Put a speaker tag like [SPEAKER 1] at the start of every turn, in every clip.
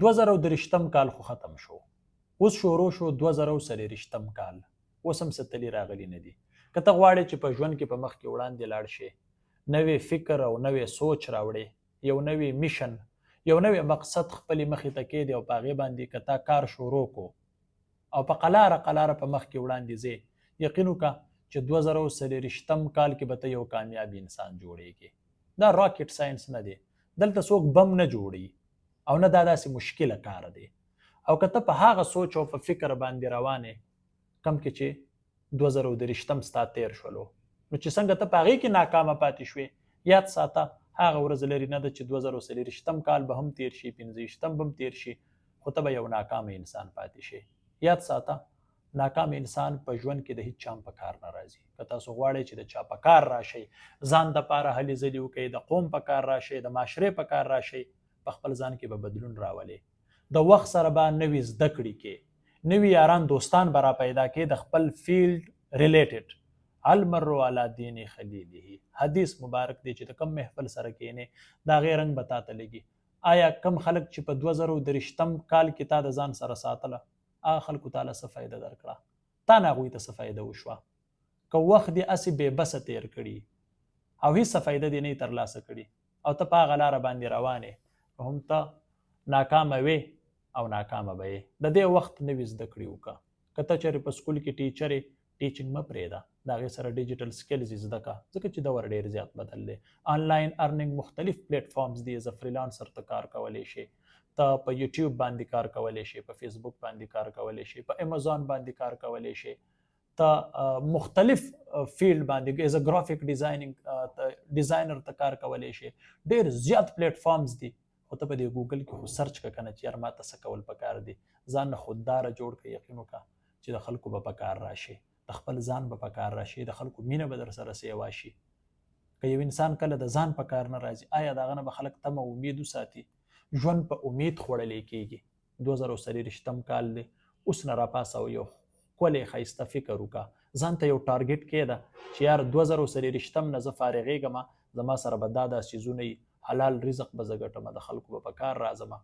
[SPEAKER 1] 2023م کال خو ختم شو، اوس شروع شو 2023م کال، اوس هم څه تلي راغلي نه دي. که ته غواړې چې په ژوند کې په مخ کې وړاندې لاړ شې، نوې فکر او نوې سوچ راوړې، یو نوې میشن، یو نوې مقصد خپلې مخې ته کېدې او په هغې باندې که تا کار شروع کو او په قلاره په مخ کې وړاندې ځې، یقین وکړه چې 2023م کال کې به ته یو کامیاب انسان جوړېږي. دا راکټ ساينس نه دی، دلته څوک بم نه جوړي او نه دا داسې مشکله کار دی. او که ته په هغه سوچ او په فکر باندې روانې کم کې چې 2023م ستا تیر شولو، نو چې څنګه ته په هغې کې ناکامه پاتې شوې، یاد ساته هغه ورځ لرې نه ده چې 2023م کال به هم تیر شي، 25م به هم تیر شي، خو ته به یو ناکامه انسان پاتې شي. یاد ساته ناکام انسان په ژوند کې د هیڅ چا په کار نه راځي. که تاسو غواړئ چې د چا په کار راشئ، ځان دپاره هلې ځلې وکئ، د قوم په کار راشئ، د معاشرې په کار راشئ، په خپل ځان کې به بدلون راولئ. د وخت سره به نوې زده کړې کې، نوي یاران دوستان به را پیدا کې د خپل فیلډ ریلیټډ. المرء علی دین خلیله، حدیث مبارک دی چې د کم محفل سره کېنې د هغې رنګ به تا ته لګي. آیا کم خلک چې په 2023م کال کې تا د ځان سره ساتله، هغه خلکو تعالی څه فایده درکړه؟ تا نه هغوی ته څه فایده وشوه؟ که وخت دې هسې بې بسه تیر کړي او هېڅ فایده دې نه ترلاسه کړي او ته په هغه لاره باندې روانې، نو هم ته ناکامه وې او ناکامه به یې. د دې وخت نوې زده کړې وکړه. که ته چېرې په سکول کې ټیچر یې، ټیچنګ مه پرېږده، د هغې سره ډیجیټل سکلز زده کړه، ځکه چې دور ډېر زیات بدل دی. آنلاین ارننګ مختلف پلیټ فارمز دي، ایز ا فریلانسر ته کار کولی شي، ته په یوټیوب باندې کار کولی شي، په فیسبوک باندې کار کولی شي، په امازون باندې کار کولی شي، ته مختلف فیلډ باندې ایز ا ګرافیک ډیزاینر ته کار کولی شي. ډېر زیات پلیټ فارمز دي، خو ته په دې ګوګل کې خو سرچ کړه که نه چې یار ما ته څه کول پکار دي. ځان نه خودداره جوړ کړه، یقین وکړه چې د خلکو به په کار راشي، د خپل ځان به په کار راشي، د خلکو مینه به در سره سیوا شي. که یو انسان کله د ځان په کار نه راځي، آیا د هغه نه به خلک تمه امید وساتي؟ ژوند په امید خوړلی کېږي. 2023م کال دی، اوس نه راپاسه او یو ښکلی ښایسته فکر وکړه. ځان ته یو ټارګټ کېږده چې یار 2023م نه زه فارغېږم، زما سره به دا څیزونه وي، حلال رزق به زه ګټم، د خلکو به په کار راځم،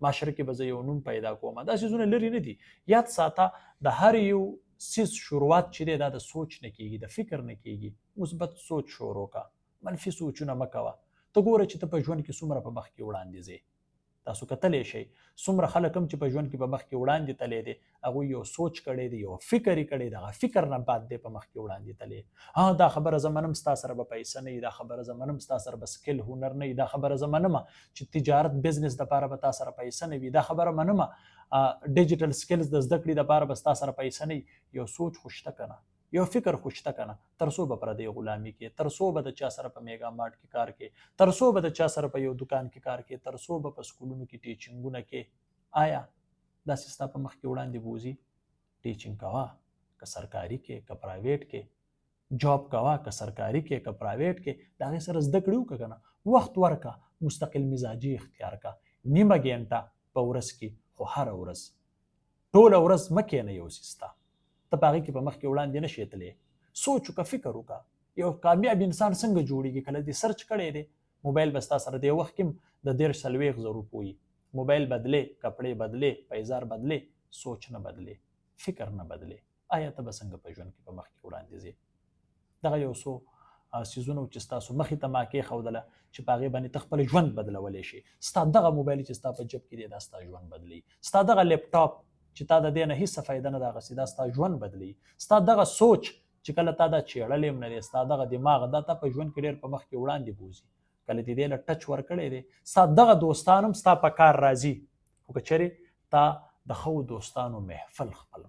[SPEAKER 1] معاشره کې به زه یو نوم پیدا کوم. دا څیزونه لرې نه دي. یاد ساته د هر یو څیز شروعات چې دی دا د سوچ نه کېږي، د فکر نه کېږي. مثبت سوچ شروع کړه، منفي سوچونه مه کوه. ته ګوره چې ته په ژوند کې څومره په مخ کې وړاندې ځې. تاسو کتلی شئ څومره خلک هم چې په ژوند کې په مخ کې وړاندې تللی دی، هغوی یو سوچ کړی دی، یو فکر یې کړی دی، هغه فکر نه بعد دی په مخ کې وړاندې تللی. دا خبره زه منم ستا سره به پیسه نه وي، دا خبره زه منم ستا سره به سکل هنر نه وي، دا خبره زه منمه چې تجارت بزنس دپاره به تا سره پیسه نه وي، دا خبره منمه ډیجیټل سکلز د زده کړې دپاره به ستا سره پیسه نه وي. یو سوچ خو شته که نه، یو فکر خو شته که نه؟ تر څو به پردی غلامي کې، تر څو به د چا سره په میګا مارټ کې کار کې، تر څو به د چا سره په یو دکان کې کار کې، تر څو به په سکولونو کې ټیچنګونه کې. آیا داسې ستا په مخ کې وړاندې بوځي؟ ټیچنګ کوه، که سرکاري کې که پرایویټ کې، جاب کوه که سرکاري کې که پرایویټ کې، د هغې سره زده کړې وکړه که نه؟ وخت ورکړه، مستقل مزاجي اختیار کړه، نیمه ګینټه په ورځ کې، خو هره ورځ، ټوله ورځ مه کښېنه یو څیز ته. ته په هغې کې په مخ کې وړاندې نه شې تللی. سوچ وکړه، فکر وکړه. یو کامیاب انسان څنګه جوړېږي؟ کله دې سرچ کړی دی؟ موبایل به ستا سره د یو وخت کې د 40-40 روپو وي. موبایل بدلې، کپړې بدلې، پیزار بدلې، سوچ نه بدلې، فکر نه بدلې. آیا ته به څنګه په ژوند کې په مخ کې وړاندې ځې؟ دغه یو څو څیزونه چې ستاسو مخې ته ما کېښودله چې په هغې باندې ته خپل ژوند بدلولی شي. ستا دغه موبایل چې ستا په جب کې دی دا ستا ژوند بدلوي. ستا دغه لیپټاپ چې تا د دې نه هېڅ فایده نه ده اخیستې دا ستا ژوند بدلوي. ستا دغه سوچ چې کله تا دا چېړلی هم نه دی، ستا دغه دماغ دا تا په ژوند کې ډېر په مخ کې وړاندې بوځي. کله چې دې له ټچ ورکړی دی، ستا دغه دوستان هم ستا په کار راځي. خو که چېرې تا د ښو دوستانو محفل خپل